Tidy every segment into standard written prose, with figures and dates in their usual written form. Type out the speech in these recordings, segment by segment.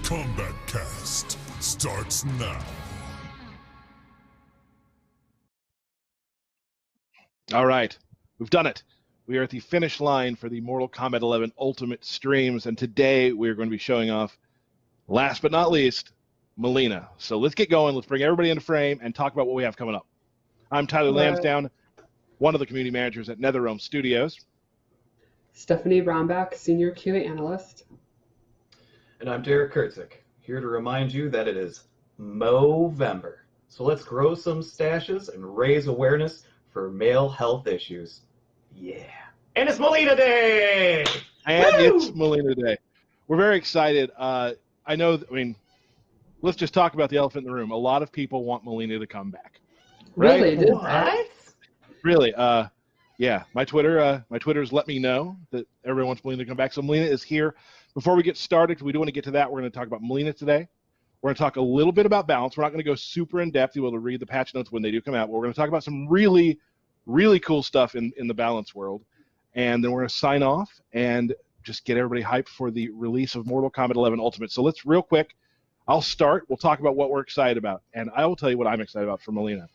Kombat Kast starts now. All right, we've done it. We are at the finish line for the Mortal Kombat 11 Ultimate streams, and today we are going to be showing off, last but not least, Mileena. So let's get going. Let's bring everybody into frame and talk about what we have coming up. I'm Tyler Lansdowne, one of the community managers at NetherRealm Studios. Stephanie Brownback, Senior QA Analyst. And I'm Derek Kurtzik, here to remind you that it is Movember. So let's grow some stashes and raise awareness for male health issues. Yeah. And it's Mileena Day! And Woo! It's Mileena Day. We're very excited. Let's just talk about the elephant in the room. A lot of people want Mileena to come back. Really? Right? What? Really, yeah. My Twitter's let me know that everyone wants Mileena to come back. So Mileena is here. Before we get started, we do want to get to that. We're going to talk about Mileena today. We're going to talk a little bit about balance. We're not going to go super in depth. You'll be able to read the patch notes when they do come out. But we're going to talk about some really, really cool stuff in the balance world. And then we're going to sign off and just get everybody hyped for the release of Mortal Kombat 11 Ultimate. So let's real quick. I'll start. We'll talk about what we're excited about. And I will tell you what I'm excited about for Mileena.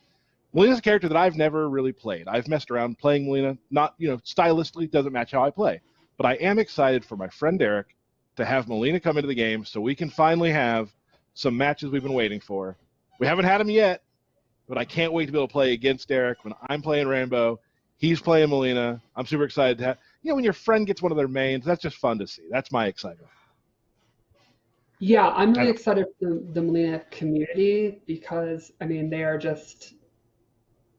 Mileena's a character that I've never really played. I've messed around playing Mileena. Not, stylistically, doesn't match how I play. But I am excited for my friend Derek to have Mileena come into the game so we can finally have some matches we've been waiting for. We haven't had them yet, but I can't wait to be able to play against Derek when I'm playing Rainbow. He's playing Mileena. I'm super excited to have, when your friend gets one of their mains, that's just fun to see. That's my excitement. Yeah, I'm really excited for the Mileena community because, they are just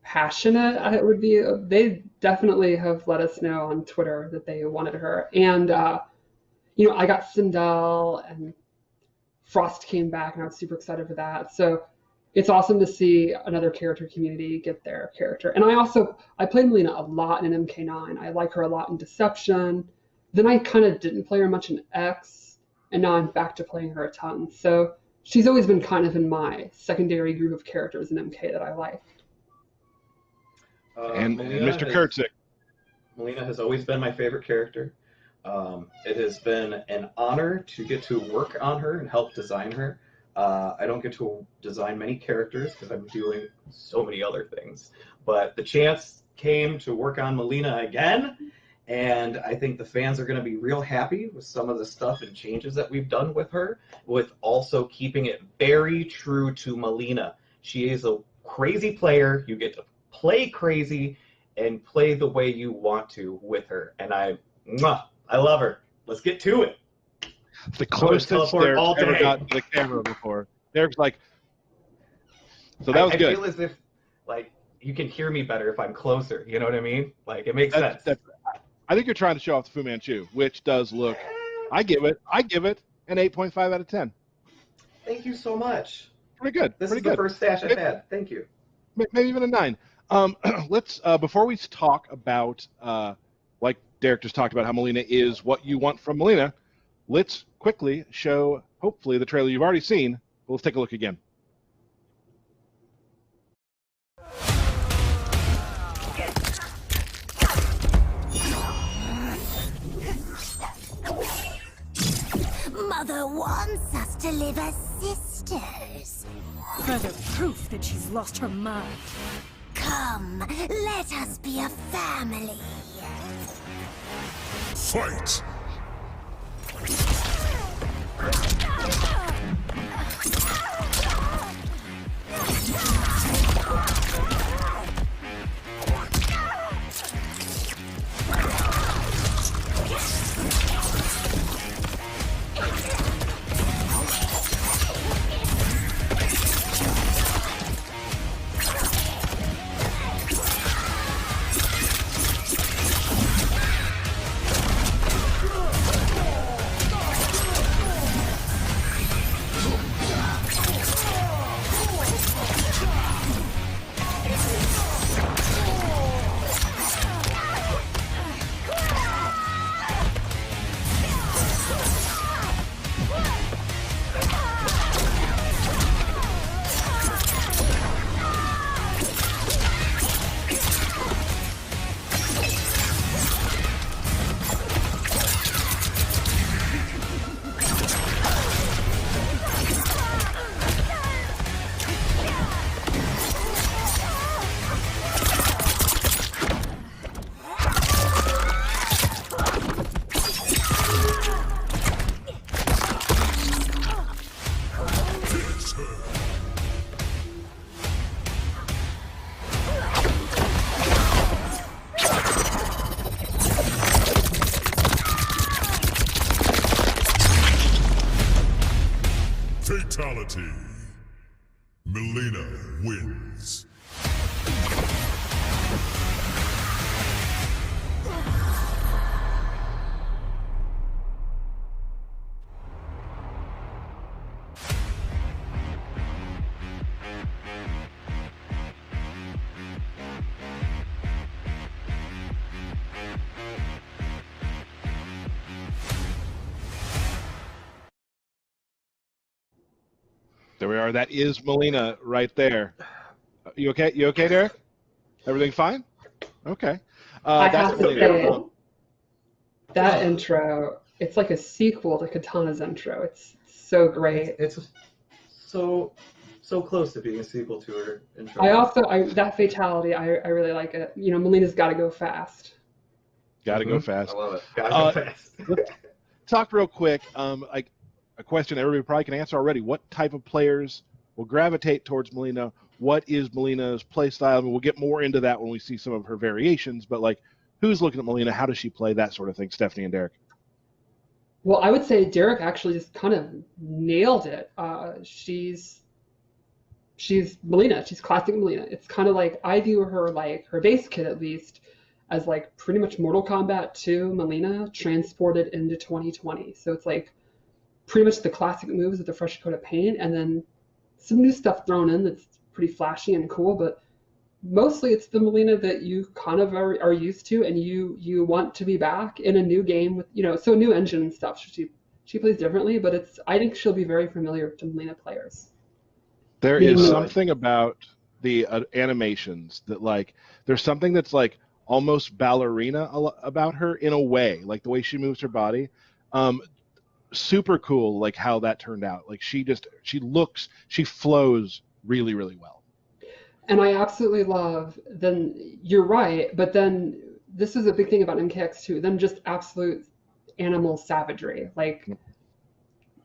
passionate. They definitely have let us know on Twitter that they wanted her. And, I got Sindel and Frost came back and I was super excited for that. So it's awesome to see another character community get their character. And I played Mileena a lot in MK9. I like her a lot in Deception. Then I kind of didn't play her much in X, and now I'm back to playing her a ton. So she's always been kind of in my secondary group of characters in MK that I like. And Mr. Kurtzik. Mileena has always been my favorite character. It has been an honor to get to work on her and help design her. I don't get to design many characters because I'm doing so many other things. But the chance came to work on Mileena again, and I think the fans are going to be real happy with some of the stuff and changes that we've done with her, with also keeping it very true to Mileena. She is a crazy player. You get to play crazy and play the way you want to with her. And I love her. Let's get to it. The closest Derek's ever gotten to the camera before. Derek's like, so that was good. I feel as if, you can hear me better if I'm closer. You know what I mean? It makes sense. I think you're trying to show off the Fu Manchu, which does look. I give it an 8.5 out of 10. Thank you so much. Pretty good. This is the first stash I've had. Thank you. Maybe even a 9. Let's before we talk about like Derek just talked about how Mileena is what you want from Mileena. Let's quickly show, hopefully, the trailer you've already seen. But let's take a look again. Mother wants us to live as sisters. Further proof that she's lost her mind. Come, let us be a family. Fight! fatality. Mileena wins. There we are. That is Mileena right there. You okay? You okay, Derek? Everything fine? Okay. I That's have to Mileena. say, that intro, it's like a sequel to Katana's intro. It's so great. It's so close to being a sequel to her intro. That fatality, I really like it. You know, Melina's got to go fast. Got to go fast. I love it. Gotta go fast. Let's talk real quick. Like a question everybody probably can answer already. What type of players will gravitate towards Mileena? What is Melina's play style? I mean, we'll get more into that when we see some of her variations, but like, who's looking at Mileena? How does she play? That sort of thing. Stephanie and Derek. Well, I would say Derek actually just kind of nailed it. She's Mileena. She's classic Mileena. It's kind of like, I view her, like her base kit at least, as like pretty much Mortal Kombat 2 Mileena transported into 2020. So it's like pretty much the classic moves with a fresh coat of paint, and then some new stuff thrown in that's pretty flashy and cool, but mostly it's the Mileena that you kind of are used to, and you want to be back in a new game with, you know, so new engine and stuff. She plays differently, but I think she'll be very familiar to Mileena players. There is something about the animations that, like, there's something that's like almost ballerina about her in a way, like the way she moves her body. Super cool, like how that turned out. Like she flows really, really well. And I absolutely love, then you're right, but then this is a big thing about MKX2, then just absolute animal savagery, like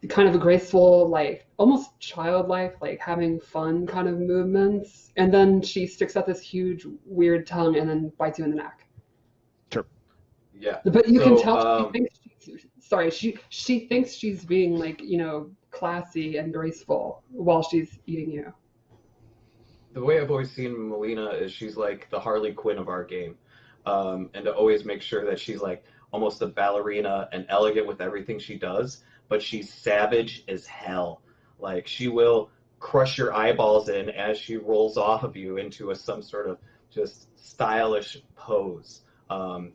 kind of a graceful, like almost childlike, like having fun kind of movements. And then she sticks out this huge, weird tongue and then bites you in the neck. Sure. Yeah. But you can tell she thinks she's being, like, you know, classy and graceful while she's eating you. The way I've always seen Mileena is she's like the Harley Quinn of our game. And to always make sure that she's like almost a ballerina and elegant with everything she does, but she's savage as hell. Like she will crush your eyeballs in as she rolls off of you into some sort of just stylish pose.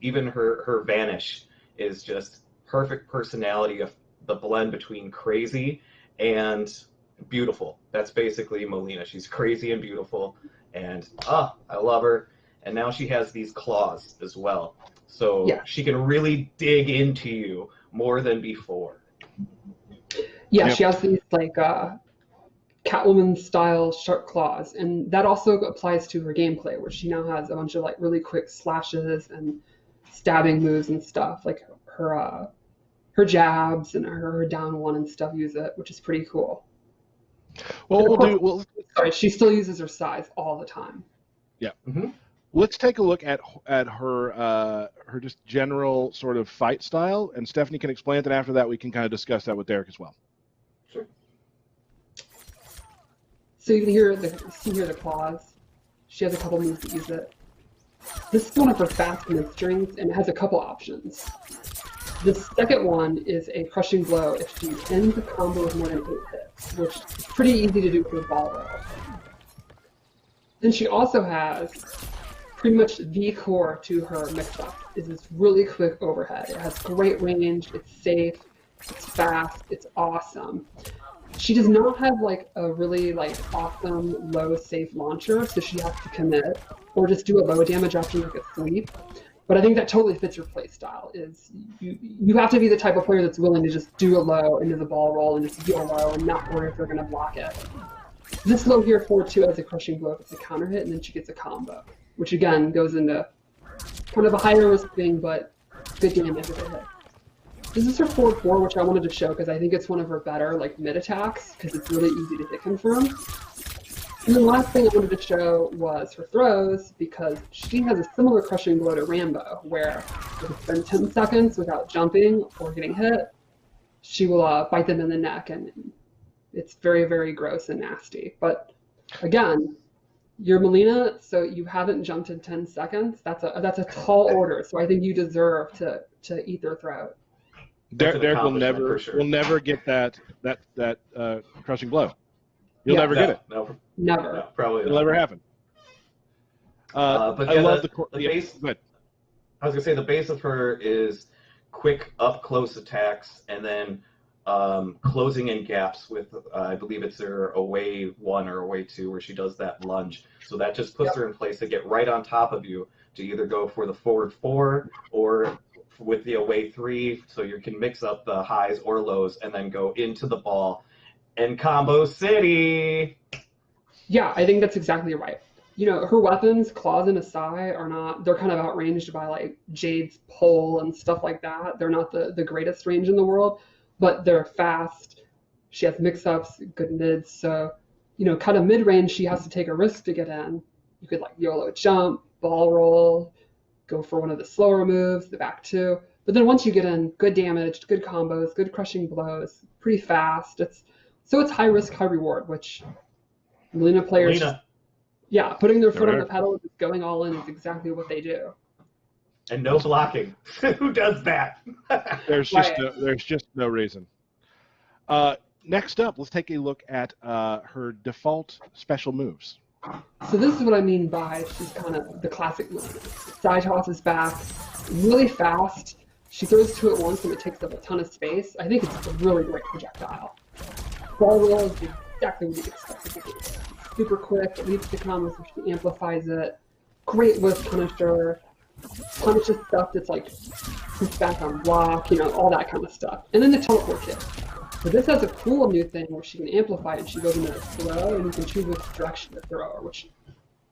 Even her vanish is just perfect personality of the blend between crazy and beautiful. That's basically Mileena. She's crazy and beautiful, and I love her. And now she has these claws as well, so she can really dig into you more than before. Yeah, she has these like Catwoman style sharp claws, and that also applies to her gameplay, where she now has a bunch of like really quick slashes and stabbing moves and stuff. Like her jabs and her down one and stuff use it, which is pretty cool. Well, sorry, she still uses her size all the time. Yeah. Mm-hmm. Let's take a look at her just general sort of fight style, and Stephanie can explain it, and after that we can kind of discuss that with Derek as well. Sure. So you can hear the claws. She has a couple moves that use it. This is one of her fast mid strings, and it has a couple options. The second one is a crushing blow if she ends the combo with more than 8 hits, which is pretty easy to do for the ball roll. Then she also has pretty much the core to her mix-up, is this really quick overhead. It has great range, it's safe, it's fast, it's awesome. She does not have like a really like awesome low safe launcher, so she has to commit or just do a low damage after like a sweep. But I think that totally fits your play style. Is you have to be the type of player that's willing to just do a low into the ball roll and just deal low and not worry if they're going to block it. This low here forward 2 has a crushing blow if it's a counter hit, and then she gets a combo, which again goes into kind of a higher risk thing, but good damage if it hits. This is her forward 4, which I wanted to show because I think it's one of her better like mid attacks because it's really easy to hit confirm. And then the last thing I wanted to show was her throws, because she has a similar crushing blow to Rambo, where if it's been 10 seconds without jumping or getting hit, she will bite them in the neck and It's very, very gross and nasty. But again, you're Mileena, so you haven't jumped in 10 seconds. That's a tall order. So I think you deserve to eat their throat. Derek will never get that crushing blow. You'll never get it. No, Never. no, probably It'll not. never happen. But I yeah, love the yeah, base. go ahead. I was gonna say the base of her is quick up close attacks and then closing in gaps with I believe it's her away 1 or away 2 where she does that lunge. So that just puts her in place to get right on top of you to either go for the forward 4 or with the away 3, so you can mix up the highs or lows and then go into the ball and combo city. Yeah, I think that's exactly right. You know, her weapons, claws and asai, are not, they're kind of outranged by like Jade's pole and stuff like that. They're not the greatest range in the world, but they're fast. She has mix-ups, good mids. So, you know, kind of mid-range, she has to take a risk to get in. You could like YOLO jump, ball roll, go for one of the slower moves, the back 2. But then once you get in, good damage, good combos, good crushing blows, pretty fast. It's high risk, high reward, which Mileena players, putting their foot on the pedal, just going all in is exactly what they do. And no blocking. Who does that? There's just no reason. Next up, let's take a look at her default special moves. So this is what I mean by she's kind of the classic Mileena. Side toss is back, really fast. She throws 2 at once and it takes up a ton of space. I think it's a really great projectile. Ball roll is exactly what you'd expect it to be. Super quick, it leads to combos, so she amplifies it. Great whiff punisher. Punishes stuff that's like push back on block, you know, all that kind of stuff. And then the teleport kick. So this has a cool new thing where she can amplify it and she goes into a throw and you can choose which direction to throw her, which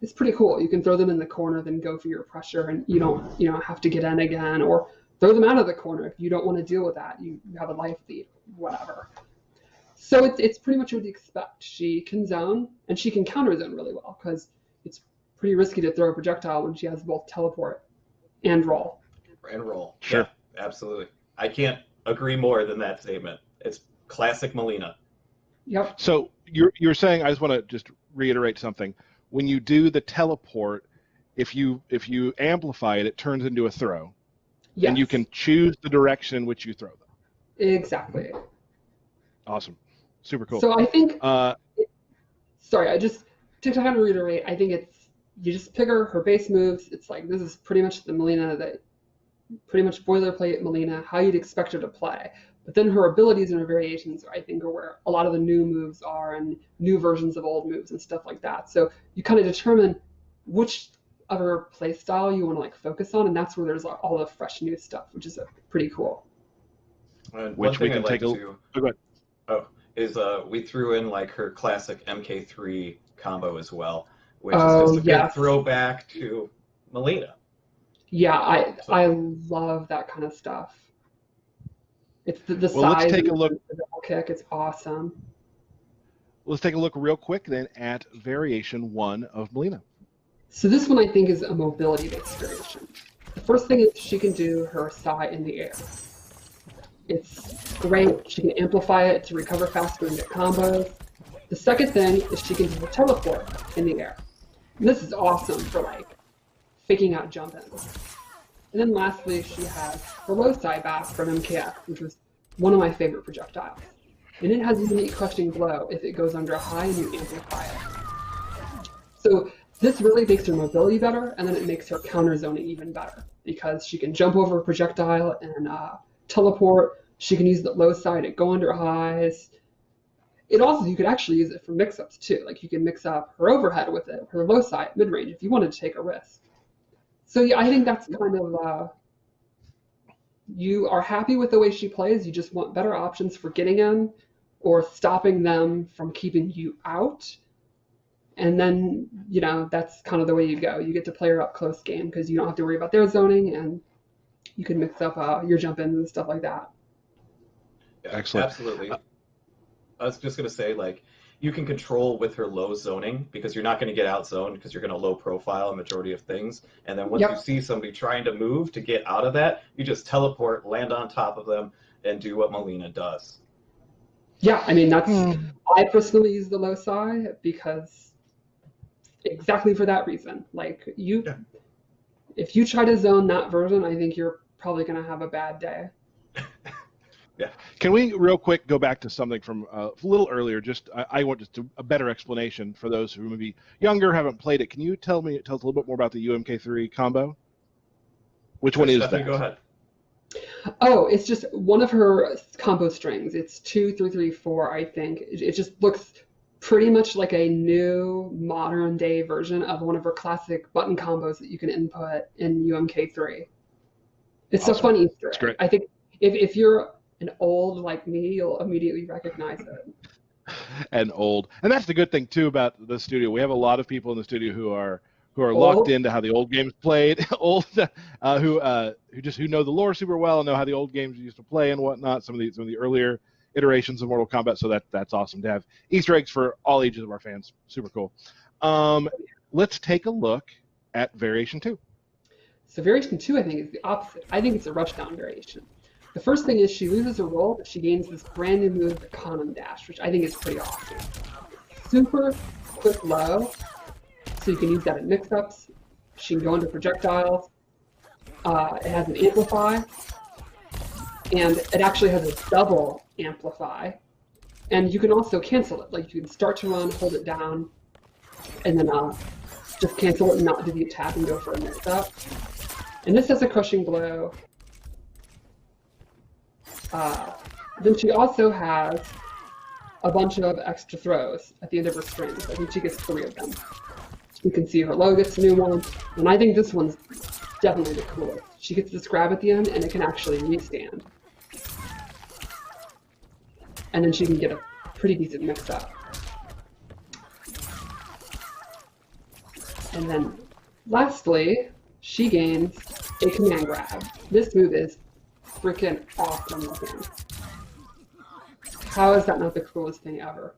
is pretty cool. You can throw them in the corner, then go for your pressure and you don't have to get in again, or throw them out of the corner if you don't want to deal with that. You have a life lead, whatever. So it's pretty much what you expect. She can zone and she can counter zone really well because it's pretty risky to throw a projectile when she has both teleport and roll. And roll. Sure. Yeah, absolutely. I can't agree more than that statement. It's classic Mileena. Yep. So you're saying, I just want to just reiterate something. When you do the teleport, if you amplify it, it turns into a throw. Yes. And you can choose the direction in which you throw them. Exactly. Awesome. Super cool. So I think, to kind of reiterate, I think it's, you just pick her base moves. It's like, this is pretty much the Mileena that, pretty much boilerplate Mileena, how you'd expect her to play. But then her abilities and her variations, I think, are where a lot of the new moves are and new versions of old moves and stuff like that. So you kind of determine which of her play style you want to like focus on, and that's where there's all the fresh new stuff, which is pretty cool. And Which we can take a look. Is we threw in like her classic MK3 combo as well, which is just a good throwback to Mileena. Yeah, I love that kind of stuff. It's the size. Let's take a look. The double kick. It's awesome. Let's take a look real quick then at variation 1 of Mileena. So this one I think is a mobility-based variation. The first thing is she can do her Sai in the air. It's great. She can amplify it to recover faster and get combos. The second thing is she can do the teleport in the air. And this is awesome for like faking out jump-ins. And then lastly, she has her low side back from MKX, which was one of my favorite projectiles. And it has a unique crushing blow if it goes under a high and you amplify it. So this really makes her mobility better, and then it makes her counter zoning even better because she can jump over a projectile and teleport. She can use the low side and go under highs. It also, you could actually use it for mix-ups too. Like you can mix up her overhead with it, her low side, mid-range, if you wanted to take a risk. So yeah, I think that's kind of, you are happy with the way she plays, you just want better options for getting in or stopping them from keeping you out. And then, you know, that's kind of the way you go. You get to play her up close game because you don't have to worry about their zoning and you can mix up your jump ins and stuff like that. Yeah, excellent. Absolutely. I was just going to say, like, you can control with her low zoning because you're not going to get out zoned because you're going to low profile a majority of things. And then once you see somebody trying to move to get out of that, you just teleport, land on top of them, and do what Mileena does. Yeah, I mean, I personally use the loci because exactly for that reason. Like, if you try to zone that version, I think you're probably going to have a bad day. Yeah. Can we real quick go back to something from a little earlier? I want just a better explanation for those who may be younger, haven't played it. Can you tell us a little bit more about the UMK3 combo? Which one is that? Go ahead. Oh, it's just one of her combo strings. It's 2, 3, 3, 4, I think. It just looks pretty much like a new modern day version of one of her classic button combos that you can input in UMK3. It's Awesome. a fun Easter egg. Great. I think if you're an old like me, you'll immediately recognize it. And that's the good thing too about the studio. We have a lot of people in the studio who are locked into how the old games played, who know the lore super well and know how the old games used to play and whatnot. Some of the earlier iterations of Mortal Kombat. So that's awesome to have Easter eggs for all ages of our fans. Super cool. Let's take a look at Variation 2. So Variation 2, I think, is the opposite. I think it's a Rushdown variation. The first thing is she loses a roll, but she gains this brand new move, the Conum Dash, which I think is pretty awesome. Super quick low, so you can use that in mix-ups. She can go into projectiles. It has an amplify, and it actually has a double amplify. And you can also cancel it. Like, you can start to run, hold it down, and then just cancel it and not do the attack and go for a mix-up. And this has a crushing blow. Then she also has a bunch of extra throws at the end of her strings. I think she gets 3 of them. You can see her low gets a new one, and I think this one's definitely the coolest. She gets this grab at the end, and it can actually restand. And then she can get a pretty decent mix-up. And then, lastly, she gains a command grab. This move is freaking awesome looking. How is that not the coolest thing ever?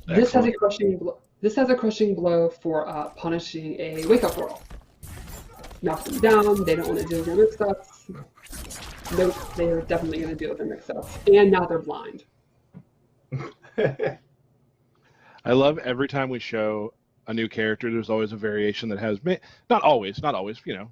This has a crushing blow for punishing a wake-up roll. Knock them down. They don't want to deal with their mix-ups. Nope, they are definitely going to deal with their mix-ups. And now they're blind. I love every time we show a new character, there's always a variation that has, not always, 50%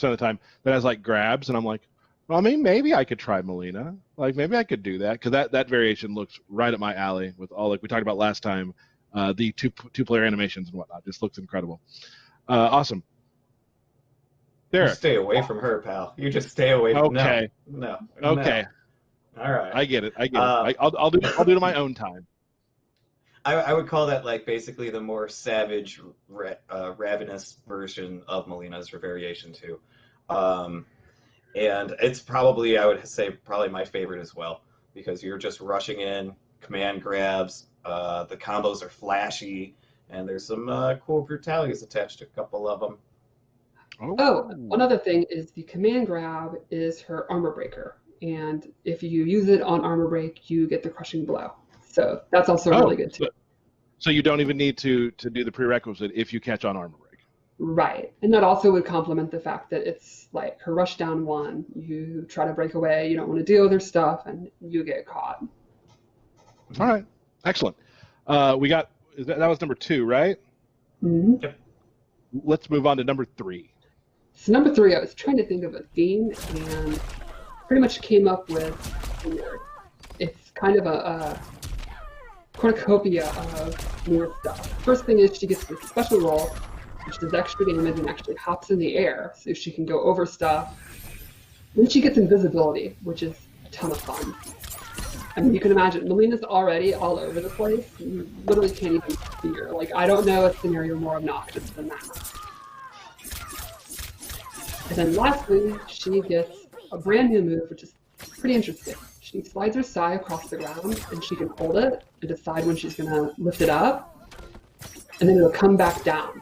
of the time, that has like grabs, and I'm like, well, I mean, maybe I could try Mileena. Like, maybe I could do that, because that variation looks right up my alley with all, like we talked about last time, the two-player animations and whatnot. Just looks incredible. Awesome. Derek. You stay away from her, pal. You just stay away from her. Okay. No. Okay. No. All right. I get it. I'll do it on my own time. I would call that like basically the more savage, ravenous version of Mileena's Variation 2. And it's probably, I would say, probably my favorite as well, because you're just rushing in, command grabs, the combos are flashy, and there's some cool brutalities attached to a couple of them. Oh, one other thing is the command grab is her armor breaker. And if you use it on armor break, you get the crushing blow. So that's also really good too. So you don't even need to do the prerequisite if you catch on armor break. Right. And that also would complement the fact that it's like her Rushdown 1. You try to break away, you don't want to deal with her stuff, and you get caught. All right. Excellent. That was number 2, right? Mm-hmm. Yep. Let's move on to number 3. So number 3, I was trying to think of a theme and pretty much came up with, it's kind of a cornucopia of newer stuff. First thing is she gets this special roll, which does extra damage and actually hops in the air, so she can go over stuff. Then she gets invisibility, which is a ton of fun. I mean, you can imagine, Mileena's already all over the place. You literally can't even see her. Like, I don't know a scenario more obnoxious than that. And then lastly, she gets a brand new move, which is pretty interesting. She slides her sai across the ground, and she can hold it and decide when she's going to lift it up, and then it'll come back down.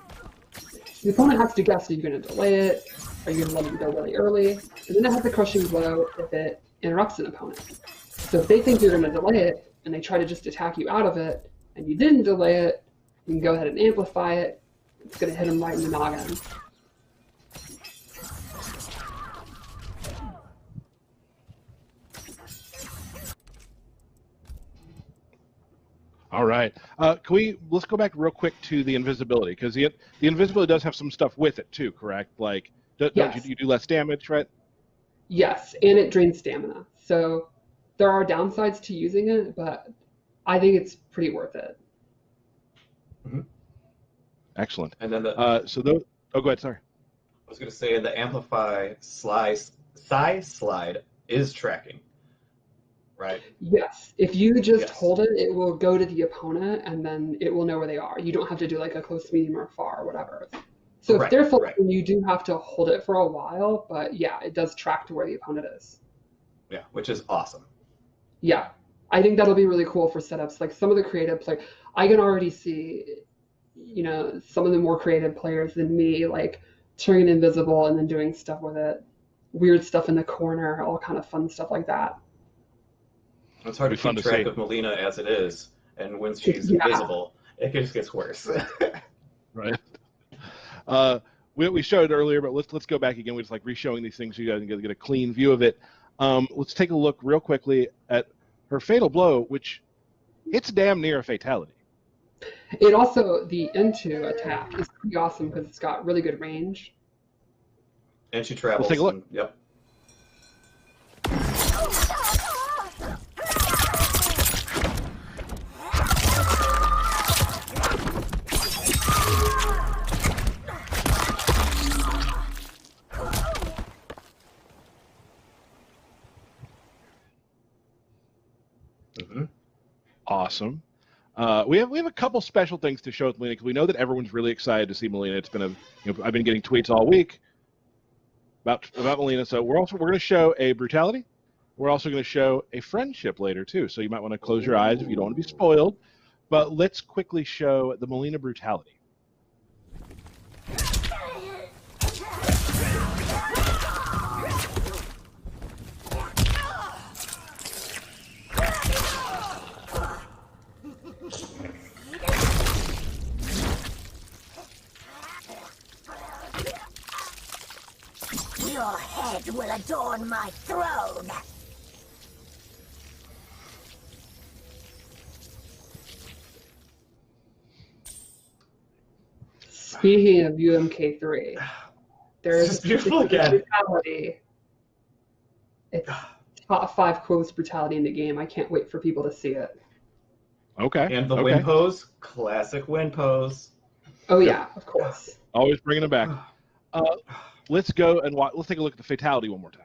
The opponent has to guess, are you going to delay it? Are you going to let it go really early? And then it has a crushing blow if it interrupts an opponent. So if they think you're going to delay it, and they try to just attack you out of it, and you didn't delay it, you can go ahead and amplify it. It's going to hit them right in the noggin. All right. Let's go back real quick to the invisibility, because the invisibility does have some stuff with it too, correct? Like, don't Yes. you do less damage, right? Yes, and it drains stamina. So there are downsides to using it, but I think it's pretty worth it. Mm-hmm. Excellent. And then the oh, go ahead. Sorry. I was going to say the amplify slide is tracking, right? Yes, if you just hold it, it will go to the opponent, and then it will know where they are. You don't have to do like a close, medium, or far, or whatever. So if they're full, you do have to hold it for a while, but yeah, it does track to where the opponent is. Yeah, which is awesome. Yeah, I think that'll be really cool for setups. Like some of the creative play, I can already see, some of the more creative players than me, like turning invisible and then doing stuff with it, weird stuff in the corner, all kind of fun stuff like that. It's hard to keep track of Mileena as it is, and when she's invisible, it just gets worse. Right. We showed it earlier, but let's go back again. We're just like re-showing these things so you guys can get a clean view of it. Let's take a look real quickly at her fatal blow, which it's damn near a fatality. It also, the into attack is pretty awesome because it's got really good range. And she travels. Let's take a look. Yep. Awesome. We have a couple special things to show with Mileena, because we know that everyone's really excited to see Mileena. It's been I've been getting tweets all week about Mileena. So we're going to show a brutality. We're also going to show a friendship later too. So you might want to close your eyes if you don't want to be spoiled. But let's quickly show the Mileena brutality. Your head will adorn my throne. Speaking of UMK3, there's brutality. It's top 5 coolest brutality in the game. I can't wait for people to see it. Okay. And the win pose, classic win pose. Oh yeah, of course. Always bringing it back. Let's go and watch. Let's take a look at the fatality one more time.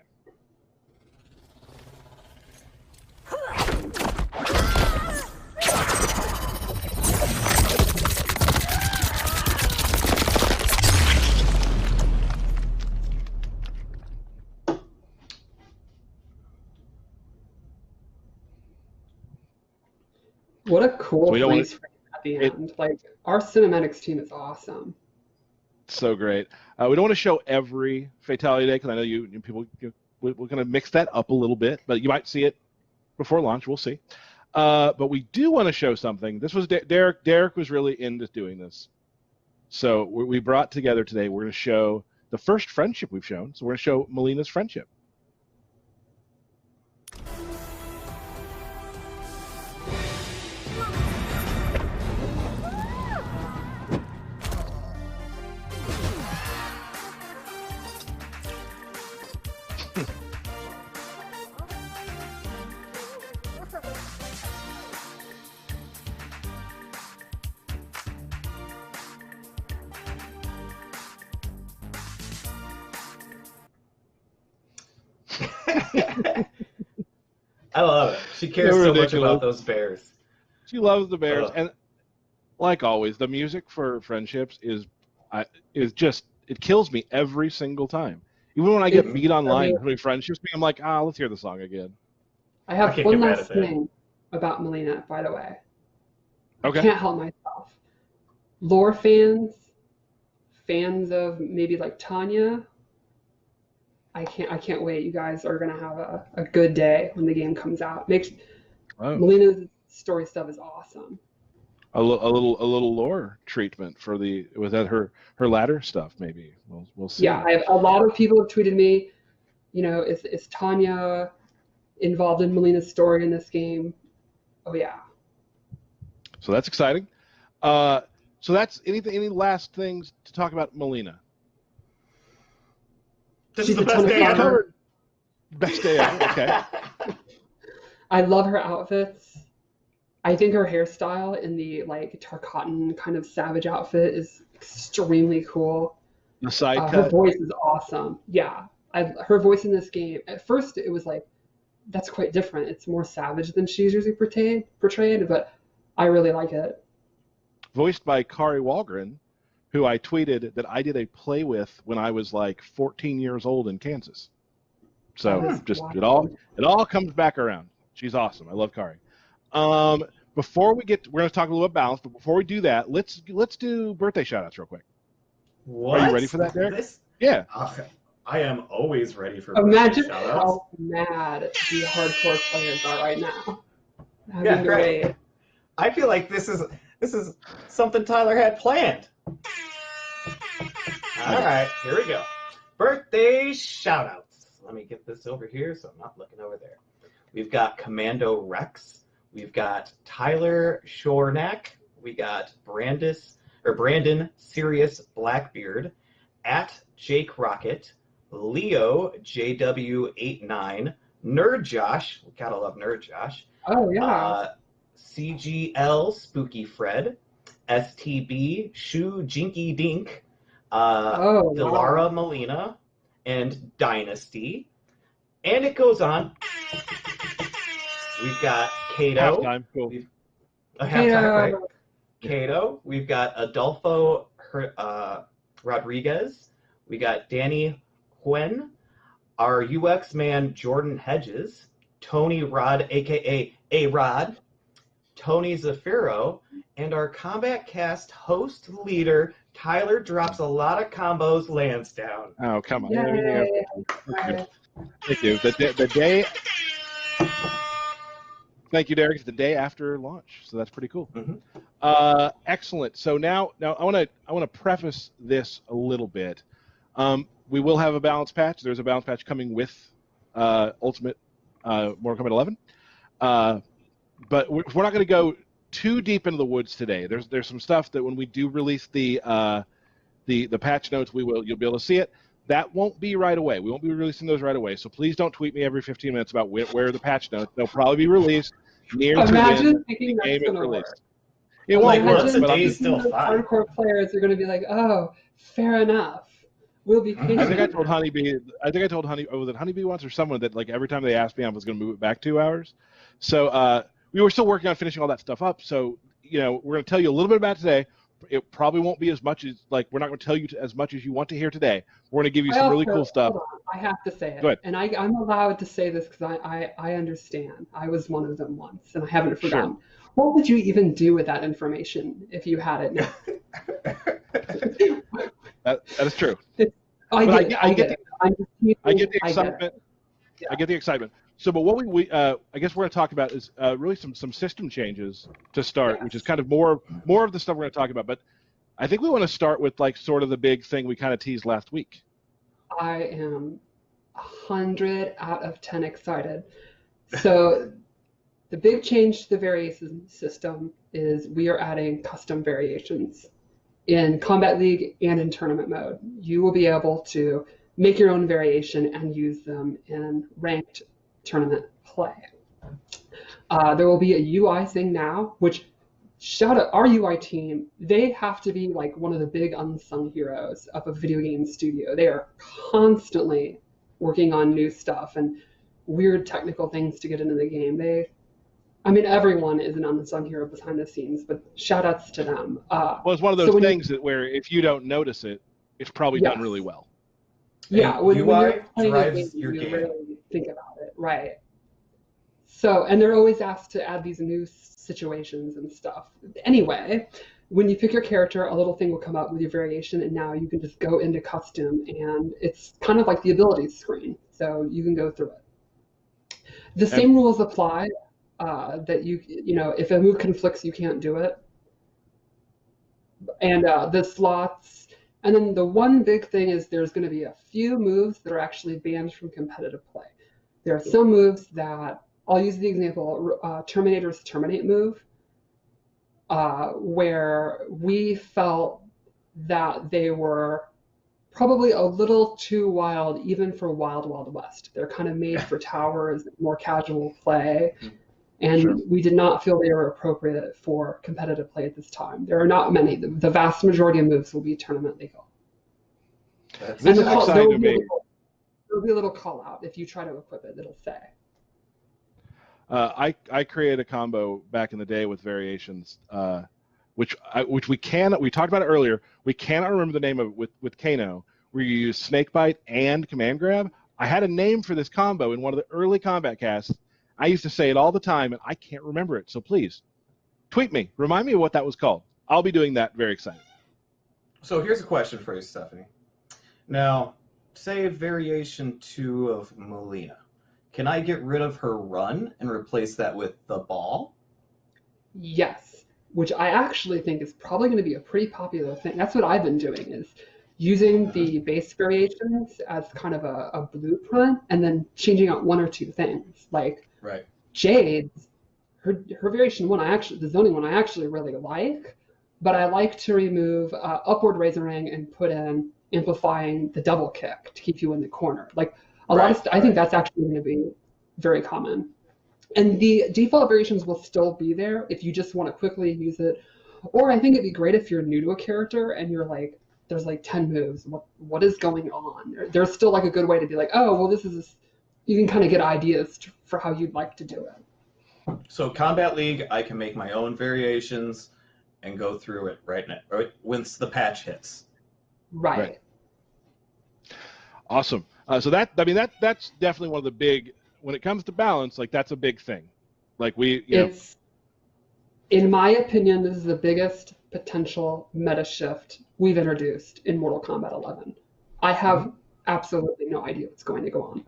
What a cool freeze frame at the end. Like, our cinematics team is awesome. So great. We don't want to show every fatality today, because I know people, we're going to mix that up a little bit, but you might see it before launch. We'll see. But we do want to show something. This was Derek. Derek was really into doing this. So we brought together today, we're going to show the first friendship we've shown. So we're going to show Mileena's friendship. I love it. She cares so much about those bears. She loves the bears, and like always, the music for friendships is just, it kills me every single time. Even when I get beat online between friendships, I'm like, let's hear the song again. I have one last thing about Mileena, by the way. Okay. I can't help myself. Lore fans of maybe like Tanya, I can't wait. You guys are gonna have a good day when the game comes out. Mileena's story stuff is awesome. A little lore treatment for was that her ladder stuff? Maybe we'll see. Yeah, I have a lot of people have tweeted me. Is Tanya involved in Mileena's story in this game? Oh yeah. So that's exciting. So that's any last things to talk about Mileena? This She's is the a best ton of day fun. ever. Best day ever. Okay. I love her outfits. I think her hairstyle in the like Tarkatan kind of savage outfit is extremely cool. The side Her cut. voice is awesome. Yeah, her voice in this game. At first, it was like, that's quite different. It's more savage than she's usually portrayed, but I really like it. Voiced by Kari Walgren, who I tweeted that I did a play with when I was like 14 years old in Kansas. So just it all comes back around. She's awesome. I love Kari. Before we get, we're going to talk a little bit about balance, but before we do that, let's do birthday shoutouts real quick. What? Are you ready for that, Derek? Yeah. I am always ready for Imagine birthday shoutouts. how mad the hardcore players are right now. Yeah, right. I feel like this is something Tyler had planned. All right, here we go. Birthday shoutouts. Let me get this over here so I'm not looking over there. We've got Commando Rex. We've got Tyler Shornack. We got Brandon Sirius Blackbeard, at Jake Rocket, Leo JW89, Nerd Josh. Gotta love Nerd Josh. Oh yeah. CGL Spooky Fred, STB Shoe Jinky Dink, Delara Mileena, and Dynasty. And it goes on. We've got Kato. Halftime. Cool. Halftime, right? Kato. We've got Adolfo Rodriguez. We got Danny Huen. Our UX man Jordan Hedges. Tony Rod, aka A-Rod. Tony Zafiro. And our Kombat Kast host leader, Tyler drops a lot of combos, lands down. Oh, come on. Yay. Thank you. The day. Thank you, Derek. It's the day after launch, so that's pretty cool. Mm-hmm. Excellent. So now I want to preface this a little bit. We will have a balance patch. There's a balance patch coming with Ultimate Mortal Kombat 11, but we're not going to go too deep into the woods today. There's some stuff that when we do release the patch notes, you'll be able to see it. That won't be right away. We won't be releasing those right away. So please don't tweet me every 15 minutes about where the patch notes. They'll probably be released near to when the game is released. It won't work. Once a day is still fine. Hardcore players are going to be like, oh, fair enough. We'll be patient. I think I told Honeybee. Was it Honeybee once or someone that like every time they asked me, I was going to move it back 2 hours. So we were still working on finishing all that stuff up. So we're going to tell you a little bit about today. It probably won't be as much as we're not going to tell you as much as you want to hear today. We're going to give you some really cool stuff. I have to say it. Go ahead. And I'm allowed to say this because I understand. I was one of them once, and I haven't forgotten. Sure. What would you even do with that information if you had it now? that is true. I get the excitement. Yeah. I get the excitement. So, but what we I guess we're going to talk about is really some system changes to start, yes. Which is kind of more of the stuff we're going to talk about. But I think we want to start with like sort of the big thing we kind of teased last week. I am 100 out of 10 excited. So the big change to the variation system is we are adding custom variations in Combat League and in tournament mode. You will be able to make your own variation and use them in ranked tournament play. There will be a UI thing now, which shout out our UI team. They have to be like one of the big unsung heroes of a video game studio. They are constantly working on new stuff and weird technical things to get into the game. Everyone is an unsung hero behind the scenes, but shout outs to them. Well, it's one of those things that where if you don't notice it, it's probably done really well. Yeah, when UI you're drives playing your a game, game. you really think about it, right? So, and they're always asked to add these new situations and stuff. Anyway, when you pick your character, a little thing will come up with your variation, and now you can just go into custom, and it's kind of like the abilities screen, so you can go through it. The same rules apply. That if a move conflicts, you can't do it. And the slots, and then the one big thing is there's going to be a few moves that are actually banned from competitive play. There are some moves that, I'll use the example, Terminator's Terminate move. where we felt that they were probably a little too wild, even for Wild Wild West. They're kind of made for towers, more casual play, and Sure. we did not feel they were appropriate for competitive play at this time. There are not many. The vast majority of moves will be tournament legal. This is exciting to me. There'll be a little call out if you try to equip it. It'll say. I created a combo back in the day with variations, which we talked about it earlier. We cannot remember the name of it with Kano, where you use snake bite and command grab. I had a name for this combo in one of the early Kombat Casts. I used to say it all the time, and I can't remember it. So please, tweet me. Remind me of what that was called. I'll be doing that. Very excited. So here's a question for you, Stephanie. Now, say variation 2 of Mileena. Can I get rid of her run and replace that with the ball? Yes, which I actually think is probably going to be a pretty popular thing. That's what I've been doing, is using the base variations as kind of a blueprint and then changing out one or two things. Like Right. Jade's, her variation 1, the zoning one, I actually really like, but I like to remove upward razor ring and put in amplifying the double kick to keep you in the corner. Like a lot of I think that's actually going to be very common. And the default variations will still be there if you just want to quickly use it. Or I think it'd be great if you're new to a character and you're like, there's like 10 moves. What is going on? There's still like a good way to be like, oh, well, you can kind of get ideas for how you'd like to do it. So Combat League, I can make my own variations and go through it right once the patch hits. Right. Awesome. So that's definitely one of the big, when it comes to balance, like that's a big thing. Like it's, in my opinion, this is the biggest potential meta shift we've introduced in Mortal Kombat 11. I have absolutely no idea what's going to go on.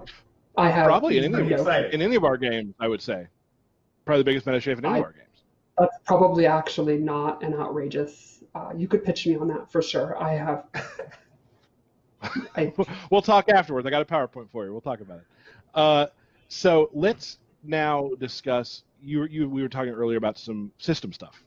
I have probably in any of our games, I would say. Probably the biggest meta shift in any of our games. That's probably actually not an outrageous. You could pitch me on that for sure. I have. We'll talk afterwards. I got a PowerPoint for you. We'll talk about it. So let's now discuss. We were talking earlier about some system stuff.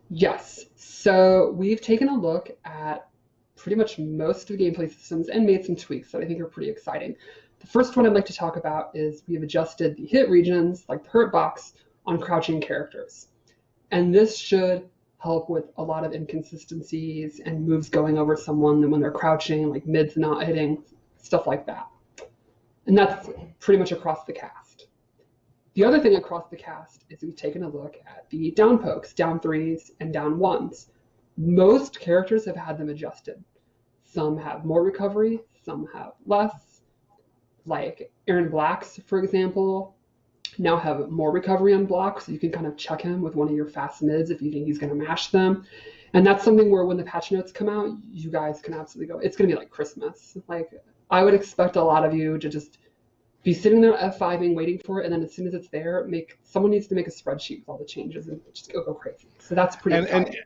Yes. So we've taken a look at pretty much most of the gameplay systems and made some tweaks that I think are pretty exciting. The first one I'd like to talk about is we've adjusted the hit regions, like the hurt box, on crouching characters. And this should help with a lot of inconsistencies and moves going over someone when they're crouching, like mids not hitting, stuff like that. And that's pretty much across the cast. The other thing across the cast is we've taken a look at the down pokes, down 3s, and down 1s. Most characters have had them adjusted. Some have more recovery, some have less. Like Aaron Black's, for example, now have more recovery on blocks, so you can kind of check him with one of your fast mids if you think he's going to mash them. And that's something where when the patch notes come out, you guys can absolutely go. It's going to be like Christmas. Like I would expect a lot of you to just be sitting there F5ing, waiting for it, and then as soon as it's there, someone needs to make a spreadsheet with all the changes and just go crazy. So that's pretty exciting.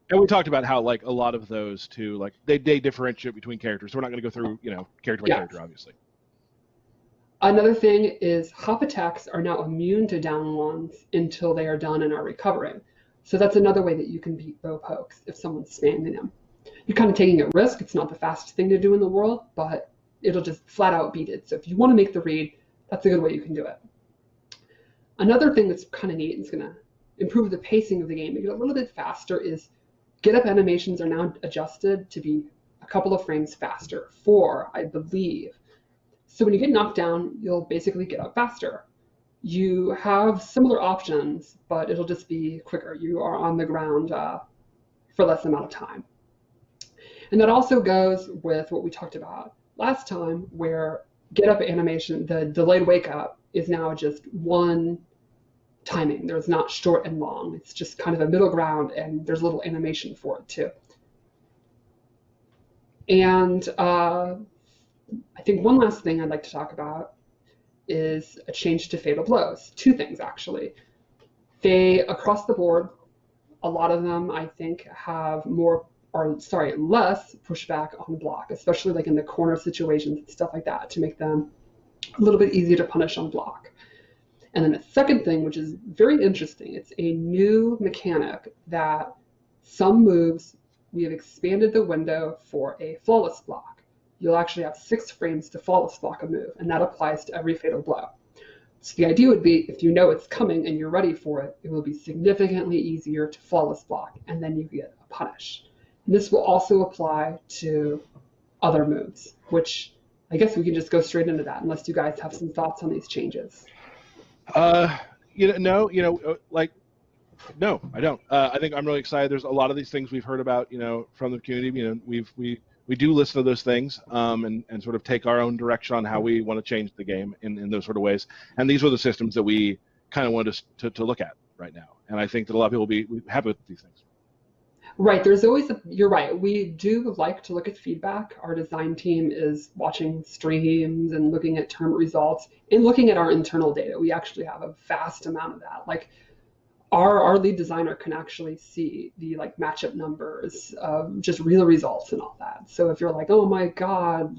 And we talked about how like a lot of those too, like they differentiate between characters. So we're not going to go through, character by character, obviously. Another thing is hop attacks are now immune to down ones until they are done and are recovering. So that's another way that you can beat bow pokes if someone's spamming them. You're kind of taking a risk. It's not the fastest thing to do in the world, but it'll just flat out beat it. So if you want to make the read, that's a good way you can do it. Another thing that's kind of neat and is going to improve the pacing of the game, make it a little bit faster, is get up animations are now adjusted to be a couple of frames faster, 4, I believe. So when you get knocked down, you'll basically get up faster. You have similar options, but it'll just be quicker. You are on the ground for less amount of time. And that also goes with what we talked about last time, where get up animation, the delayed wake up is now just one timing. There's not short and long. It's just kind of a middle ground, and there's a little animation for it too. And I think one last thing I'd like to talk about is a change to fatal blows. 2 things, actually. They, across the board, a lot of them, I think, have less pushback on block, especially like in the corner situations and stuff like that, to make them a little bit easier to punish on block. And then the second thing, which is very interesting, it's a new mechanic that some moves, we have expanded the window for a flawless block. You'll actually have 6 frames to flawless block a move, and that applies to every fatal blow. So the idea would be, if you know it's coming and you're ready for it, it will be significantly easier to flawless block, and then you get a punish. And this will also apply to other moves, which I guess we can just go straight into that, unless you guys have some thoughts on these changes. No, I don't. I think I'm really excited. There's a lot of these things we've heard about, from the community. We do listen to those things and sort of take our own direction on how we want to change the game in those sort of ways. And these were the systems that we kind of wanted to look at right now. And I think that a lot of people will be happy with these things. Right. There's always you're right. We do like to look at feedback. Our design team is watching streams and looking at tournament results and looking at our internal data. We actually have a vast amount of that. Like our lead designer can actually see the matchup numbers, just real results and all that. So if you're like, oh my God,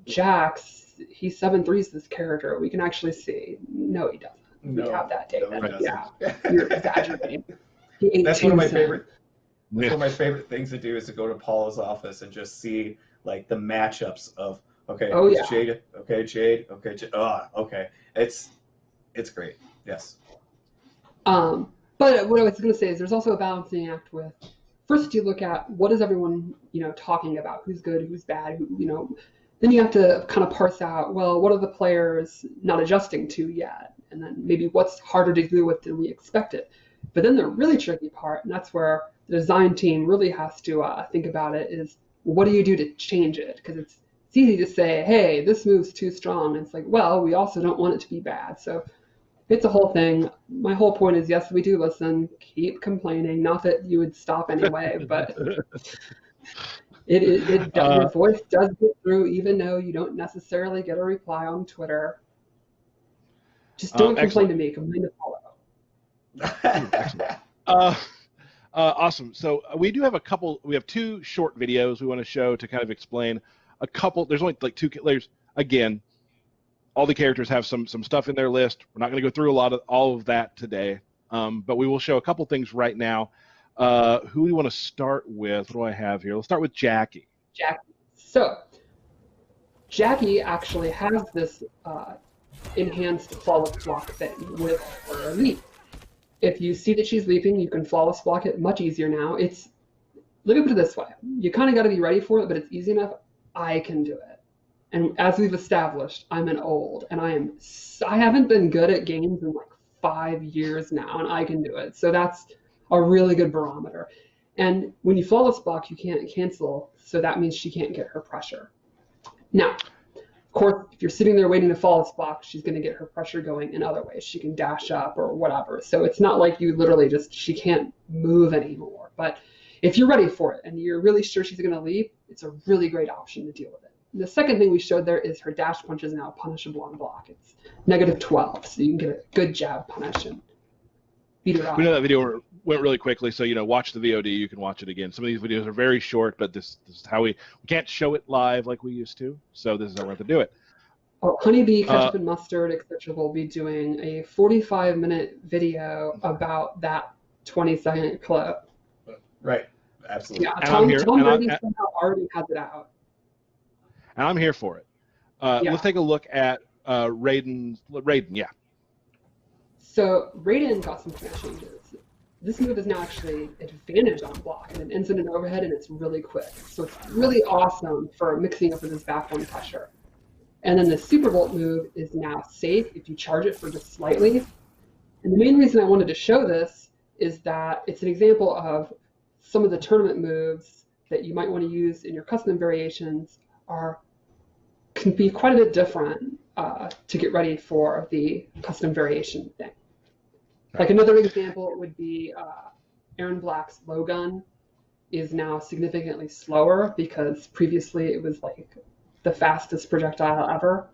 Jax, he 7-3s this character, we can actually see, no, he doesn't. We have that data. No, yeah, you're exaggerating. That's one of my favorite. One of my favorite things to do is to go to Paula's office and just see the matchups of Jade, Jade, okay. It's great. Yes. But what I was going to say is there's also a balancing act with, first you look at what is everyone, talking about, who's good, who's bad, then you have to kind of parse out, well, what are the players not adjusting to yet? And then maybe what's harder to deal with than we expected. But then the really tricky part, and that's where the design team really has to think about it, is what do you do to change it? Because it's easy to say, hey, this move's too strong. And it's like, well, we also don't want it to be bad. So it's a whole thing. My whole point is, yes, we do listen. Keep complaining. Not that you would stop anyway, but your voice does get through, even though you don't necessarily get a reply on Twitter. Just don't complain to me. Complain to Paulo. Awesome. So we do have we have 2 short videos we want to show to kind of explain a couple. There's only 2 layers. Again, all the characters have some stuff in their list. We're not going to go through all of that today, but we will show a couple things right now. Who do we want to start with? What do I have here? Let's start with Jacqui. Jacqui. So Jacqui actually has this enhanced flawless block thing with her leap. If you see that she's leaping, you can flawless block it much easier now. Let me put it this way. You kind of got to be ready for it, but it's easy enough. I can do it. And as we've established, I'm an old, and I haven't been good at games in 5 years now, and I can do it. So that's a really good barometer. And when you flawless block, you can't cancel, so that means she can't get her pressure. Now, of course, if you're sitting there waiting to flawless block, she's going to get her pressure going in other ways. She can dash up or whatever. So it's not like you literally she can't move anymore. But if you're ready for it and you're really sure she's going to leap, it's a really great option to deal with it. And the second thing we showed there is her dash punch is now punishable on block. It's -12, so you can get a good jab punish and beat her up. We know that video went really quickly, so watch the VOD. You can watch it again. Some of these videos are very short, but this is how we can't show it live like we used to. So this is how we have to do it. Oh, Honeybee, Ketchup and Mustard, etc. will be doing a 45-minute video about that 20-second clip. Right. Absolutely. Yeah, Tom Brady somehow already has it out. And I'm here for it. Let's take a look at Raiden. Yeah. So Raiden got some command changes. This move is now actually advantage on block, and it ends in an overhead, and it's really quick. So it's really awesome for mixing up with his backbone pressure. And then the Super Volt move is now safe if you charge it for just slightly. And the main reason I wanted to show this is that it's an example of some of the tournament moves that you might want to use in your custom variations can be quite a bit different to get ready for the custom variation thing. Like another example would be Aaron Black's low gun is now significantly slower because previously it was the fastest projectile ever.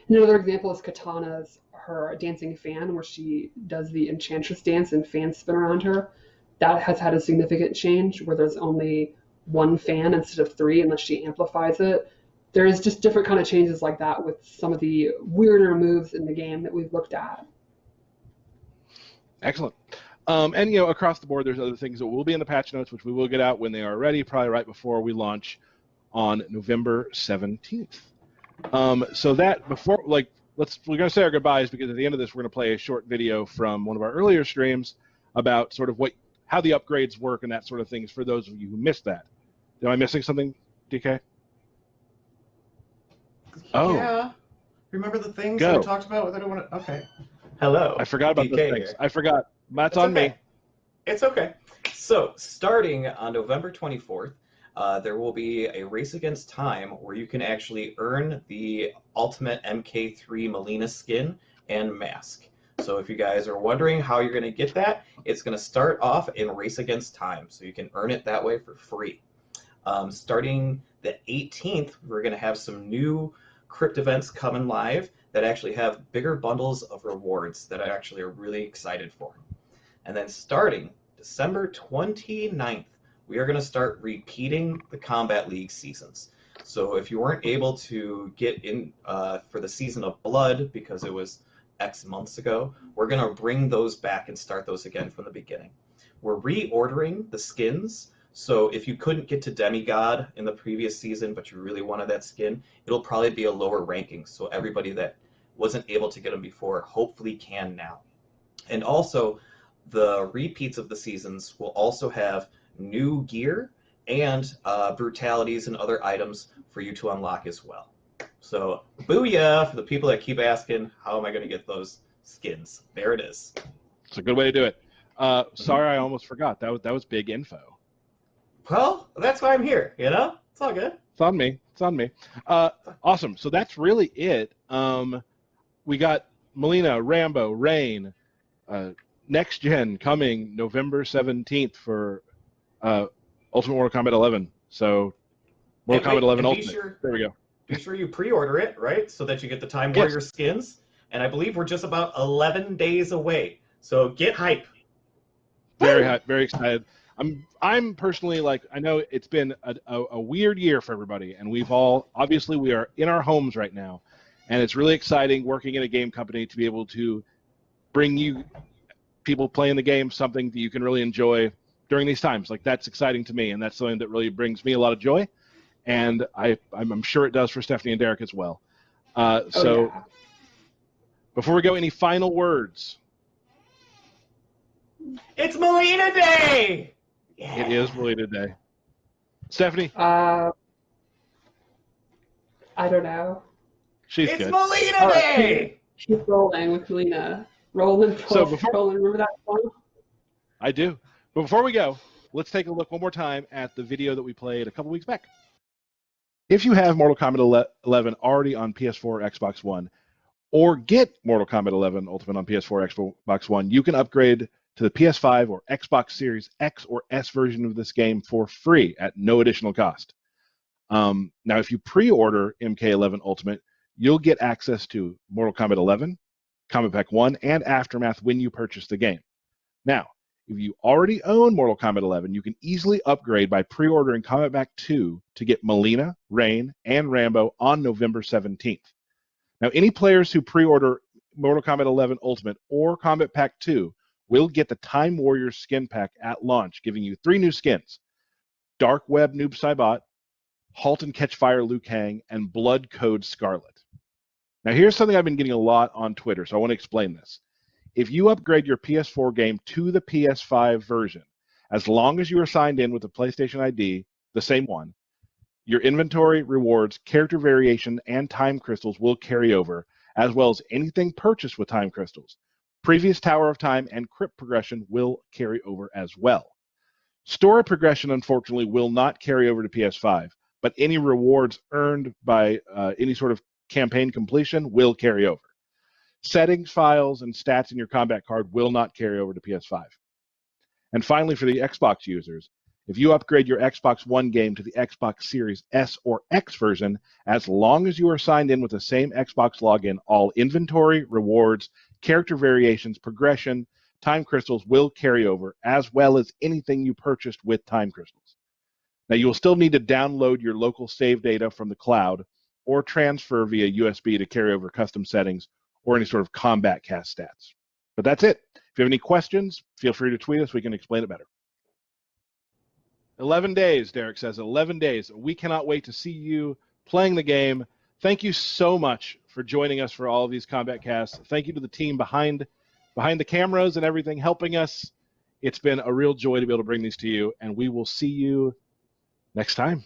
And another example is Katana's her dancing fan, where she does the enchantress dance and fans spin around her. That has had a significant change where there's only 1 fan instead of 3 unless she amplifies it. there's just different kind of changes like that with some of the weirder moves in the game that we've looked at. Excellent. And, you know, across the board, there's other things that will be in the patch notes, which we will get out when they are ready, probably right before we launch on November 17th. So that before, like, we're going to say our goodbyes, because at the end of this, we're going to play a short video from one of our earlier streams about sort of how the upgrades work and that sort of things for those of you who missed that. Am I missing something, DK? Oh. Yeah. Remember the things Go. that we talked about? That I want to... Okay. Hello. I forgot about DK those things. here. I forgot. That's on okay. me. It's okay. So, starting on November 24th, there will be a race against time where you can actually earn the Ultimate MK3 Mileena skin and mask. So if you guys are wondering how you're going to get that, it's going to start off in Race Against Time, so you can earn it that way for free. Starting the 18th, we're going to have some new crypt events coming live that actually have bigger bundles of rewards that I actually are really excited for. And then starting December 29th, we are going to start repeating the Combat League seasons. So if you weren't able to get in for the Season of Blood because it was X months ago, we're going to bring those back and start those again from the beginning. We're reordering the skins, so if you couldn't get to Demigod in the previous season but you really wanted that skin, it'll probably be a lower ranking, so everybody that wasn't able to get them before hopefully can now. And also, the repeats of the seasons will also have new gear and brutalities and other items for you to unlock as well. So, booyah for the people that keep asking, how am I going to get those skins? There it is. It's a good way to do it. Sorry, I almost forgot. That was big info. Well, that's why I'm here, you know? It's all good. It's on me. It's on me. Awesome. So that's really it. We got Mileena, Rambo, Rain, Next Gen coming November 17th for Ultimate Mortal Kombat 11. So, Mortal Kombat 11 Ultimate. There we go. Be sure you pre-order it, right, so that you get the Time Warrior skins. And I believe we're just about 11 days away. So get hype. Very hype. Very excited. I'm personally, like, I know it's been a weird year for everybody, and we are in our homes right now, and it's really exciting working in a game company to be able to bring you people playing the game something that you can really enjoy during these times. Like, that's exciting to me, and that's something that really brings me a lot of joy. And I'm sure it does for Stephanie and Derek as well. Before we go, any final words? It's Mileena Day! Yeah. It is Mileena Day. Stephanie? I don't know. It's good. Mileena Day! Keep rolling with Mileena. Rolling, rolling. Remember that song? I do. But before we go, let's take a look one more time at the video that we played a couple weeks back. If you have Mortal Kombat 11 already on PS4 or Xbox One, or get Mortal Kombat 11 Ultimate on PS4 or Xbox One, you can upgrade to the PS5 or Xbox Series X or S version of this game for free at no additional cost. Now, if you pre-order MK11 Ultimate, you'll get access to Mortal Kombat 11, Kombat Pack 1, and Aftermath when you purchase the game. Now, if you already own Mortal Kombat 11, you can easily upgrade by pre-ordering Kombat Pack 2 to get Mileena, Rain, and Rambo on November 17th. Now, any players who pre-order Mortal Kombat 11 Ultimate or Kombat Pack 2 will get the Time Warrior skin pack at launch, giving you 3 new skins: Dark Web Noob Saibot, Halt and Catch Fire Liu Kang, and Blood Code Scarlet. Now, here's something I've been getting a lot on Twitter, so I want to explain this. If you upgrade your PS4 game to the PS5 version, as long as you are signed in with the PlayStation ID, the same one, your inventory, rewards, character variation, and time crystals will carry over, as well as anything purchased with time crystals. Previous Tower of Time and crypt progression will carry over as well. Story progression, unfortunately, will not carry over to PS5, but any rewards earned by any sort of campaign completion will carry over. Settings, files, and stats in your combat card will not carry over to PS5. And finally, for the Xbox users, if you upgrade your Xbox One game to the Xbox Series S or X version, as long as you are signed in with the same Xbox login, all inventory, rewards, character variations, progression, time crystals will carry over, as well as anything you purchased with time crystals. Now, you will still need to download your local save data from the cloud, or transfer via USB to carry over custom settings or any sort of Kombat Kast stats. But that's it. If you have any questions, feel free to tweet us. We can explain it better. 11 days, Derek says, 11 days. We cannot wait to see you playing the game. Thank you so much for joining us for all of these Kombat Kasts. Thank you to the team behind the cameras and everything, helping us. It's been a real joy to be able to bring these to you, and we will see you next time.